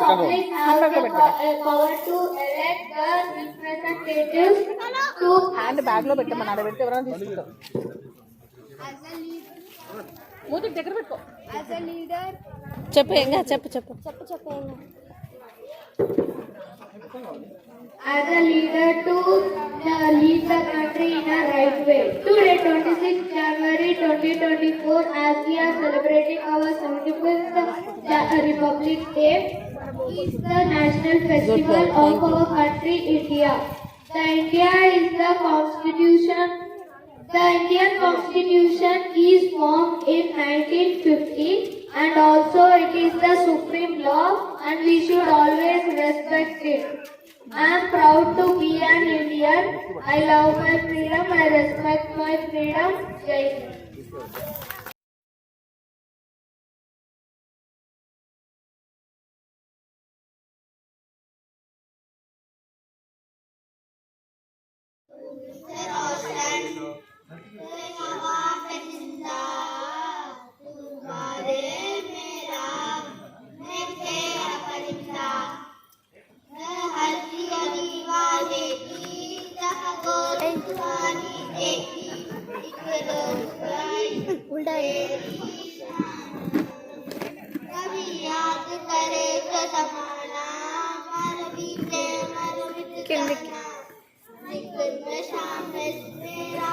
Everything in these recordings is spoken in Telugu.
public has the power to elect the representatives to hand bag లో పెట్టమని ఆడ పెడితే ఎవరైనా తీసుకుంటారు. మూతికి దగ్గర పెట్టుకో. as a leader చెప్పు ఏంగా చెప్పు చెప్పు as a leader to lead the country in a right way. Today, 26 January 2024, as we are celebrating our 75th Republic Day, is the national festival of our country, India. The Indian Constitution is formed in 1950, and also it is the supreme law, and we should always respect it. I am proud to be an Indian. I love my freedom. I respect my freedom. Jai Hind. कभी याद करे तो समाना मर बीते मर मिट जाना जिक्र में शामिल मेरा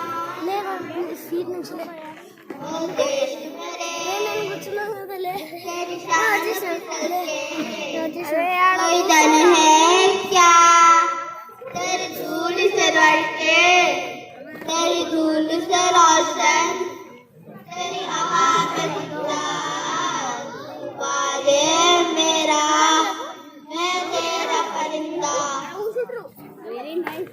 ओ देश मेरे तेरी शान कोई दल है क्या तेरी धूल से लड़के तेरी धूल से रोशन तेरी हवा पे जिंदा वादे मेरा मैं तेरा परिंदा वेरी नाइस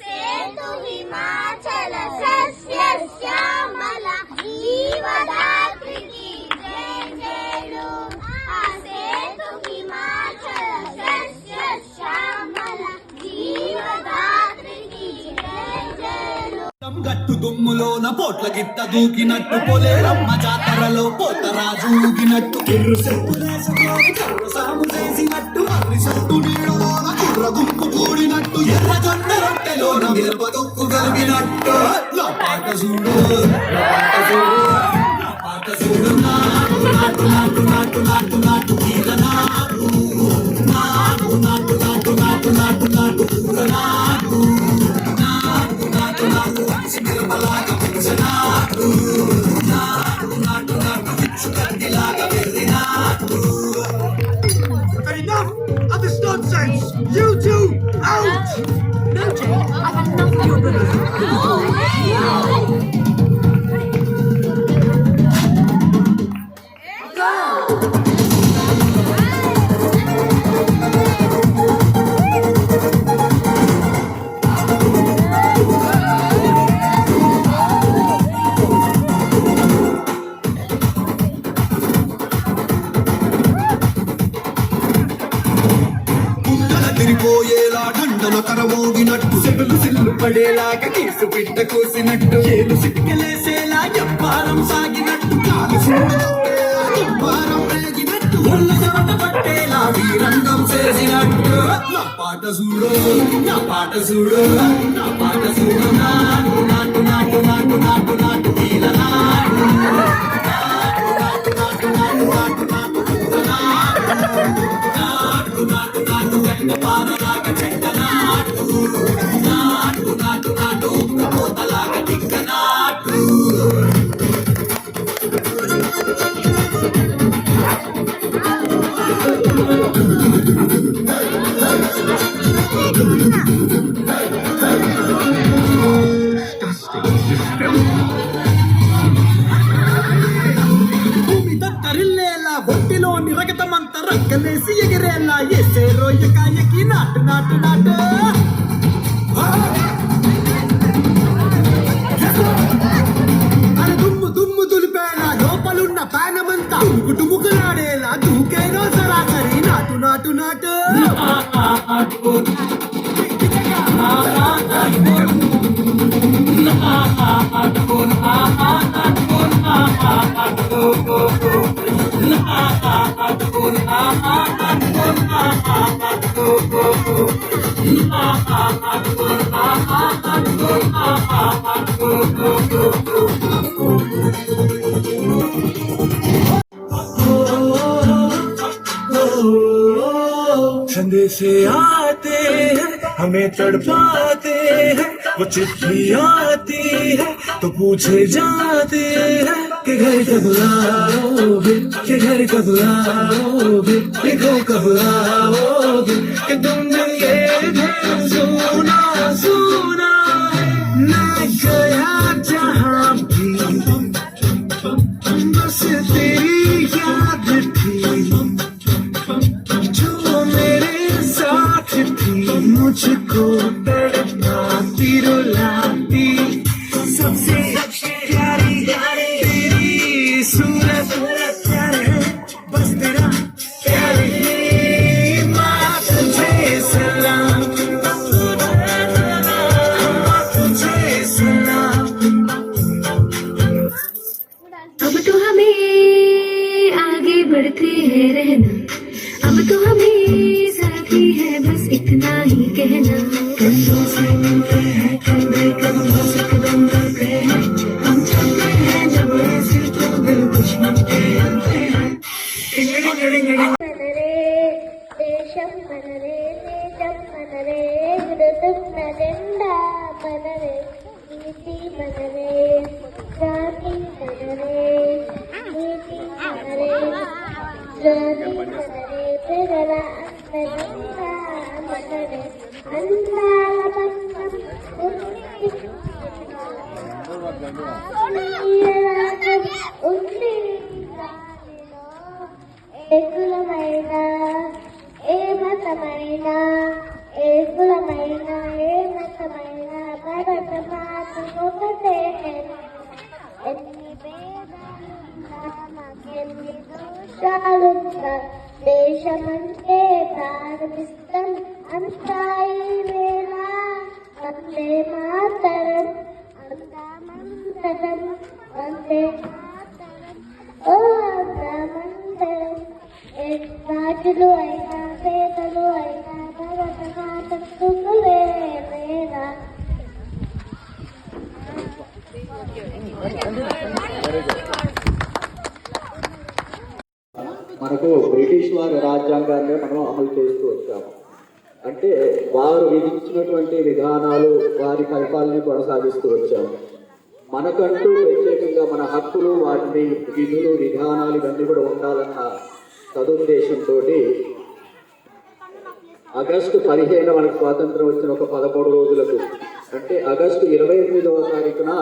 से तू हिमाचल सस्य श्यामल जीवदात्री की जय जयलु आसे तू हिमाचल सस्य श्यामल जीवदात्री की जय जयलु గట్టు దుమ్ములోన పోట్ల గిట్ట దూకినట్టు పొలేరమ్మ జాతరలో పోతరాజు ఊగినట్టు కిర్రు చెప్పులేసుకొని కర్రు సాము చేసినట్టు అర్రి చెట్టు నీడలోన కుర్ర గుంపు కూడినట్టు ఎర్ర జొన్న రొట్టెలోన మిరప దొక్కు కలిగినట్టు నా పాట చూడు నాటు నాటు నాటు నాటు నాటు నాటు కీల నాటు నాటు నాటు నాటు నాటు నాటు నాటు కూర నాటు నాటు నాటు నాటు సినిమలాగా పెంచనాటు నాటు నాటు నాటు పిచ్చు కత్తిలాగా వెర్రి నాటు. Enough of this nonsense! You two, out! No, Jade, I've had enough of your bullying. తిరిపోయేలా దండన కరమోగినట్టు సెగలు సిల్లు పడేలాగా కీసు బిడ్డ కోసినట్టు ఏలు సిటికలేసేలా ఎవ్వారం సాగినట్టు కాలు ఎవ్వారం రేగినట్టు ఒళ్ళ చెమట పట్టేలా వీరంగం చేసినట్టు నా పాట చూడు నా పాట చూడు నా పాట చూడు నాటు నాటు నాటు నాటు నాటు నాటు కీల నాటు నాటు నాటు నాటు నాటు నాటు నాటు కూర నాటు నాటు నాటు నాటు వెంట పాదలాగా చెడ్డ నాటు నాటు నాటు నాటు పోతలాగా టిక్క నాటు. భూమి తత్తరిల్లేలా ఒంటిలోని రగతమంత రక్కలేసి ఎగిరేలా ఎసే రోయకాయకి నాటు నాటు నాటు అరే దుమ్ము దుమ్ము దులిపేలా లోపలున్న పానమంతా టుముకులాడేలా దూకేనో సరాసరి నాటు నాటు నాటు నాటు संदेशे आते हैं हमें तड़पाते हैं, वो चिट्ठी आती है तो पूछे जाते हैं कि घर कब आओगे, कि घर कब आओगे, लिखो कब आओगे, कि तुम ये घर सुना सुना मैं गया जहाँ भी बस तेरी याद थी जो मेरे साथ थी, मुझको तड़पाती रुलाती सबसे प्यारी तेरी सूरत प्यार है, बस तेरा प्यार ही माँ तुझे सलाम, माँ तुझे सलाम। अब तो हमें आगे बढ़ते हैं रहना, अब तो हमें साथी है बस इतना ही कहना। कंधों से मिलते हैं कंधे कंधों से कदम करते हैं, हम चलते हैं जब ऐसे तो दिल कुछ मिलते हैं। మనరే దేశం మనరే దేశం మనరే హృదయం నరెండా మనరే నీతి మనరే జాతి మనరే నీతి మనరే జాతి మనరే ప్రజల అందరంగా మనరే అందాల బంధం ఉంది ఏ కులమైన ఏ మతమైన ఏ కులమైన ఏ మతమైన భరత మాత ఒకటే ఎన్ని భేదాలున్నా మాకెన్ని దోషాలున్నా దేశమంటే ప్రారంభిస్తాం అంతా ఈ వేళ వందే మాతరం అందామంతరం వందే మాతరం ఓ అందామంతరం రాజులు అయినా పేదలు అయినా భరత మాతకు వేరేరా. మనకు బ్రిటిష్ వారి రాజ్యాంగాన్ని మనం అమలు చేస్తూ వచ్చాము. అంటే వారు విధించినటువంటి విధానాలు వారి పరిపాలన కొనసాగిస్తూ వచ్చాము. మనకంటూ ప్రత్యేకంగా మన హక్కులు, వాటిని విధులు, విధానాలు ఇవన్నీ కూడా ఉండాలన్న సదుద్దేశంతో ఆగస్టు 15 మనకు స్వాతంత్రం వచ్చిన ఒక 13 రోజులకు, అంటే ఆగస్టు 28వ తారీఖున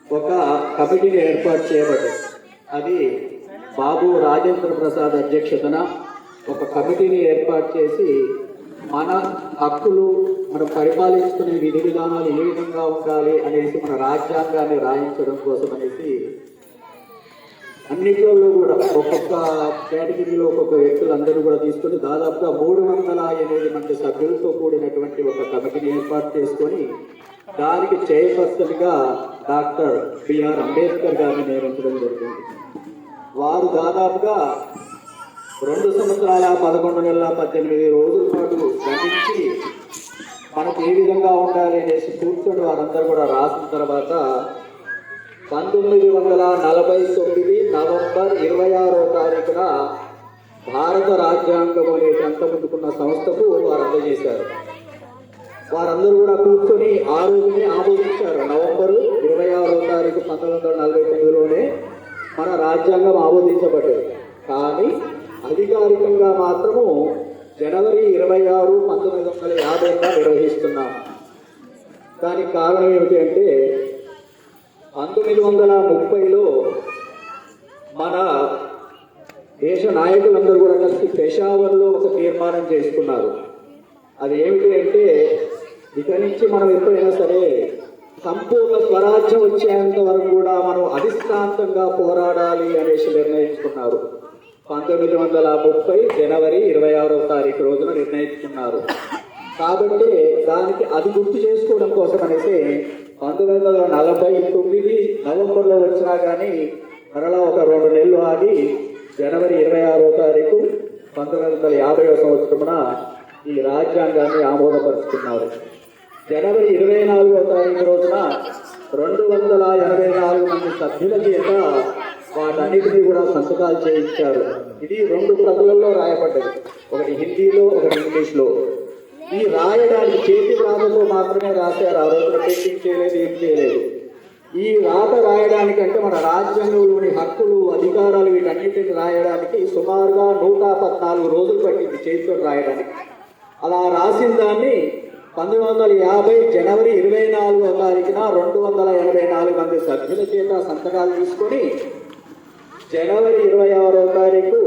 ఒక కమిటీని ఏర్పాటు చేయబడ్డది. అది బాబు రాజేంద్ర ప్రసాద్ అధ్యక్షతన ఒక కమిటీని ఏర్పాటు చేసి మన హక్కులు, మనం పరిపాలించుకునే విధి విధానాలు ఏ విధంగా ఉండాలి అనేసి మన రాజ్యాంగాన్ని రాయించడం కోసం అనేసి అన్నిట్లో కూడా ఒక్కొక్క కేటగిరీలో ఒక్కొక్క వ్యక్తులందరూ కూడా తీసుకొని దాదాపుగా 308 మంది సభ్యులతో కూడినటువంటి ఒక కమిటీని ఏర్పాటు చేసుకొని దానికి చైర్పర్సన్గా డాక్టర్ బిఆర్ అంబేద్కర్ గారిని నియమించడం జరిగింది. వారు దాదాపుగా 2 సంవత్సరాల 11 నెలల 18 రోజుల పాటు గణించి మనకు ఏ విధంగా ఉండాలి అనేసి కూర్చొని వారందరూ కూడా రాసిన తర్వాత 1949 నవంబర్ 26వ తారీఖున భారత రాజ్యాంగం అనేది అంతముందుకున్న సంస్థకు వారు అందజేశారు. వారందరూ కూడా కూర్చొని ఆ రోజుని ఆమోదించారు. నవంబర్ 26వ తారీఖు 1949లోనే మన రాజ్యాంగం ఆమోదించబడ్డది. కానీ అధికారికంగా మాత్రము జనవరి 26, 1950గా నిర్వహిస్తున్నాం. దానికి కారణం ఏమిటి అంటే 1930లో మన దేశ నాయకులందరూ కూడా కలిసి పెషావర్లో ఒక తీర్మానం చేసుకున్నారు. అది ఏమిటి అంటే ఇక నుంచి మనం ఎప్పుడైనా సరే సంపూర్ణ స్వరాజ్యం వచ్చేంత వరకు కూడా మనం అధిష్టాంతంగా పోరాడాలి అనేసి నిర్ణయించుకున్నారు. 1930 జనవరి 26వ తారీఖు రోజున నిర్ణయించుకున్నారు. కాబట్టి దానికి అది గుర్తు చేసుకోవడం కోసం అనేసి 1949 నవంబర్లో వచ్చినా కానీ మరలా ఒక 2 నెలలు ఆగి జనవరి 26వ తారీఖు 1950వ సంవత్సరమున ఈ రాజ్యాంగాన్ని ఆమోదపరుచుకున్నారు. జనవరి 24వ తారీఖు రోజున 284 మంది సభ్యుల చేత వాటన్నిటినీ కూడా సంతకాలు చేయించారు. ఇది 2 ప్రతులలో రాయబడ్డది, ఒకటి హిందీలో ఒకటి ఇంగ్లీష్లో. ఈ రాయడానికి చేతి రాతతో మాత్రమే రాశారు. ఆ రోజున పెయింటింగ్ చేయలేదు, ఏం చేయలేదు. ఈ రాత రాయడానికంటే మన రాజ్యాంగంలోని హక్కులు, అధికారాలు వీటన్నిటిని రాయడానికి సుమారుగా 114 రోజులు పట్టింది చేతితో రాయడానికి. అలా రాసిన దాన్ని 1950 జనవరి 24వ తారీఖున 284 మంది సభ్యుల చేత సంతకాలు తీసుకొని జనవరి 26వ తారీఖు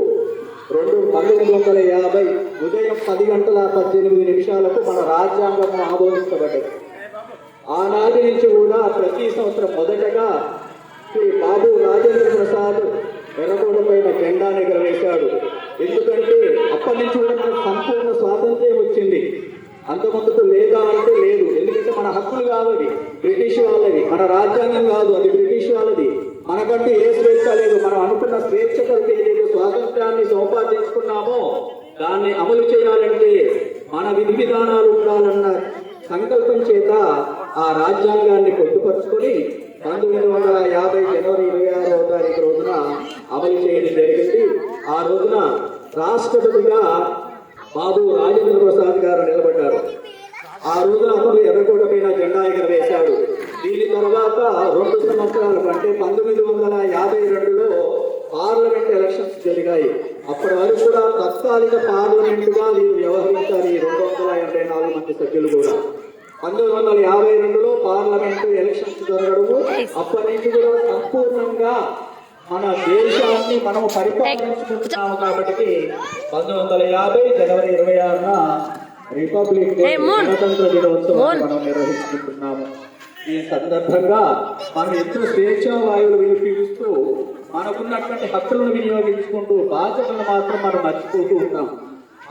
1950 ఉదయం 10:18 మన రాజ్యాంగం ఆమోదించబడ్డది. ఆనాటి నుంచి కూడా ప్రతి సంవత్సరం మొదటగా శ్రీ బాబు రాజేంద్ర ప్రసాద్ ఎర్రగోడ పైన జెండాను ఎగరవేశాడు. ఎందుకంటే అప్పటి నుంచి కూడా మనకు సంపూర్ణ స్వాతంత్ర్యం వచ్చింది. అంతకుముందుకు లేదా అంటే లేదు. ఎందుకంటే మన హక్కులు కాదు, అది బ్రిటిష్ వాళ్ళది. మన రాజ్యాంగం కాదు, అది బ్రిటిష్ వాళ్ళది. మనకంటూ ఏ స్వేచ్ఛ లేదు. మనం అనుకున్న స్వేచ్ఛ కొరకు ఏదైతే స్వాతంత్ర్యాన్ని సంపాదించుకున్నామో దాన్ని అమలు చేయాలంటే మన విధి విధానాలు ఉండాలన్న సంకల్పం చేత ఆ రాజ్యాంగాన్ని పొందుపరుచుకొని 1950 జనవరి 26వ తారీఖు రోజున అమలు చేయడం జరిగింది. ఆ రోజున రాష్ట్రపతిగా బాబు రాజేంద్ర ప్రసాద్ గారు నిలబడ్డారు. ఆ రోజున అతను ఎర్రకోట పైన జెండా ఎగరవేశాడు. దీని తర్వాత 2 సంవత్సరాలు అంటే 1952లో పార్లమెంట్ ఎలక్షన్స్ జరిగాయి. అప్పటి వరకు కూడా తత్కాలిక పార్లమెంటుగా వీరు వ్యవహరించారు ఈ 284 మంది సభ్యులు కూడా. 1952లో పార్లమెంటు ఎలక్షన్స్ జరగడము, అప్పటి నుంచి కూడా సంపూర్ణంగా మన దేశాన్ని మనం పరిపాలించుకుంటున్నాము. కాబట్టి 1950 జనవరి 26న రిపబ్లిక్ డే, గణతంత్ర దినోత్సవాన్ని మనం నిర్వహించుకుంటున్నాము. ఈ సందర్భంగా మనం ఎంతో స్వేచ్ఛా వాయువులు పీలుస్తూ మనకున్నటువంటి హక్కులను వినియోగించుకుంటూ బాధ్యతలను మాత్రం మనం మర్చిపోతూ ఉంటాం.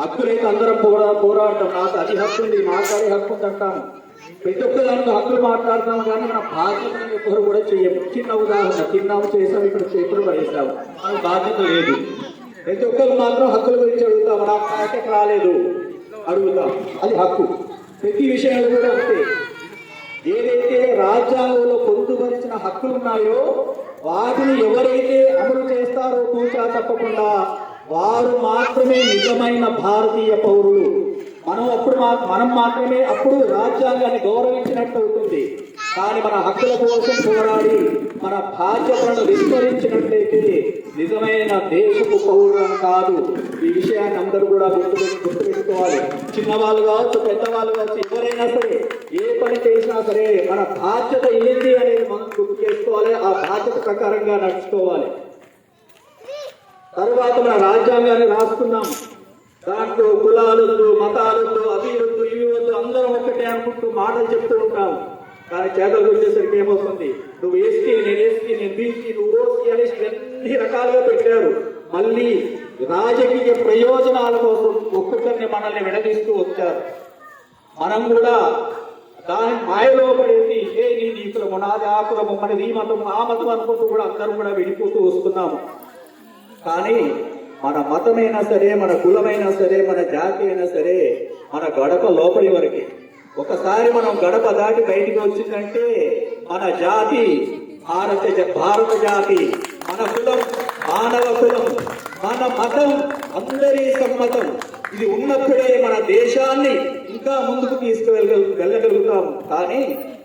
హక్కులైతే అందరం పోరాడటం, నాకు అది హక్కు ఉంది, మాట్లాడే హక్కు ఉంది అంటాము. ప్రతి ఒక్క దానికి హక్కులు మాట్లాడతాము, కానీ మన బాధ్యతను ఎవ్వరు కూడా చేయము. చిన్న ఉదాహరణ, తిన్నాము, చేసాము, ఇక్కడ చేతులు పడేసాము, మనకు బాధ్యత లేదు. ప్రతి ఒక్కరు మాత్రం హక్కుల గురించి అడుగుతాం. నాకు కాయటకు రాలేదు అడుగుతాం, అది హక్కు. ప్రతి విషయాలు కూడా అంతే. ఏదైతే రాజ్యాంగంలో పొందుపరిచిన హక్కులు ఉన్నాయో వాటిని ఎవరైతే అమలు చేస్తారో తూచా తప్పకుండా వారు మాత్రమే నిజమైన భారతీయ పౌరులు. మనం మాత్రమే అప్పుడు రాజ్యాంగాన్ని గౌరవించినట్టు అవుతుంది. కానీ మన హక్కుల కోసం పోరాడి మన బాధ్యతలను విస్మరించినట్లయితే నిజమైన దేశపు పౌరులను కాదు. ఈ విషయాన్ని అందరూ కూడా గుర్తుపెట్టుకోవాలి. చిన్నవాళ్ళు కావచ్చు, పెద్దవాళ్ళు కావచ్చు, ఎవరైనా సరే ఏ పని చేసినా సరే మన బాధ్యత ఏంటి అనేది మనం గుర్తు చేసుకోవాలి. ఆ బాధ్యత ప్రకారంగా నడుచుకోవాలి. తర్వాత మన రాజ్యాంగాన్ని రాసుకున్నాం. దాంట్లో కులాలొద్దు, మతాలొద్దు, అవి వద్దు, ఇవి వద్దు, అందరం ఒక్కటే అనుకుంటూ మాటలు చెప్తూ ఉంటాం. కానీ చేతలకు వచ్చేసరికి ఏమవుతుంది? నువ్వు ఎస్టీ, నేను ఎస్టీ, నేను బీసీ, నువ్వు ఓసీ అనేసి అన్ని రకాలుగా పెట్టారు. మళ్ళీ రాజకీయ ప్రయోజనాల కోసం ఒక్కొక్కరిని మనల్ని విడదీస్తూ వచ్చారు. మనం కూడా దాని మాయలో పడేసి నీ కులము, నాది ఆ కులము, మనది ఈ మతం, ఆ మతం అనుకుంటూ కూడా అందరం కూడా విడిపోతూ వస్తున్నాము. కానీ మన మతమైనా సరే, మన కులమైనా సరే, మన జాతి అయినా సరే మన గడప లోపలి వరకే. ఒకసారి మనం గడప దాటి బయటికి వచ్చిందంటే మన జాతి భారత జాతి, మన కులం మానవ కులం, మన మతం అందరి సమ్మతం. ఇది ఉన్నప్పుడే మన దేశాన్ని ఇంకా ముందుకు వెళ్ళగలుగుతాము. కానీ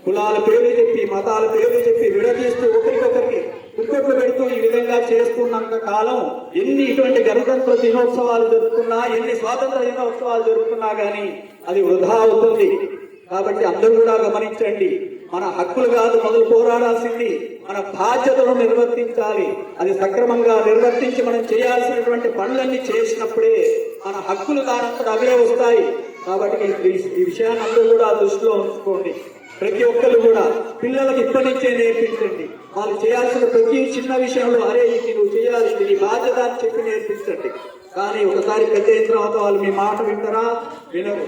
కులాల పేర్లు చెప్పి, మతాల పేర్లు చెప్పి విడదీస్తూ ఒకరికొకరికి దుప్పట్లు పెడుతూ ఈ విధంగా చేస్తున్నంత కాలం ఎన్ని ఇటువంటి గణతంత్ర దినోత్సవాలు జరుపుకున్నా, ఎన్ని స్వాతంత్ర దినోత్సవాలు జరుపుకున్నా కానీ అది వృధా అవుతుంది. కాబట్టి అందరూ కూడా గమనించండి, మన హక్కులు కాదు మొదలు పోరాడాల్సింది, మన బాధ్యతలను నిర్వర్తించాలి. అది సక్రమంగా నిర్వర్తించి మనం చేయాల్సినటువంటి పనులన్నీ చేసినప్పుడే మన హక్కులు దానంతట అవే వస్తాయి. కాబట్టి ఈ విషయాన్ని అందరూ కూడా దృష్టిలో ఉంచుకోండి. ప్రతి ఒక్కరు కూడా పిల్లలకు ఇప్పటి నుంచే నేర్పించండి. వాళ్ళు చేయాల్సిన ప్రతి చిన్న విషయంలో అరే ఇది నువ్వు చేయాలి, ఇది నీ బాధ్యత అని చెప్పి నేర్పించండి. కానీ ఒకసారి పెద్ద అయిన తర్వాత వాళ్ళు మీ మాట వింటారా? వినరు,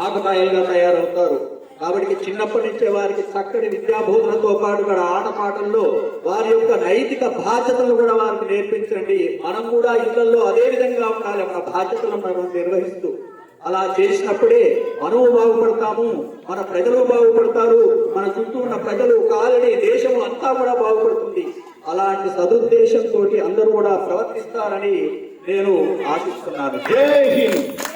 ఆకతాయిలుగా తయారవుతారు. కాబట్టి చిన్నప్పటి నుంచే వారికి చక్కటి విద్యాబోధనతో పాటు కూడా ఆటపాటల్లో వారి యొక్క నైతిక బాధ్యతలు కూడా వారికి నేర్పించండి. మనం కూడా ఇళ్లలో అదే విధంగా ఉండాలి, మన బాధ్యతలను మనం నిర్వహిస్తూ. అలా చేసినప్పుడే మనము బాగుపడతాము, మన ప్రజలు బాగుపడతారు, మన చుట్టూ ఉన్న ప్రజలు కాలనీ దేశం అంతా కూడా బాగుపడుతుంది. అలాంటి సదుద్దేశంతో అందరూ కూడా ప్రవర్తిస్తారని నేను ఆశిస్తున్నాను. జై హింద్.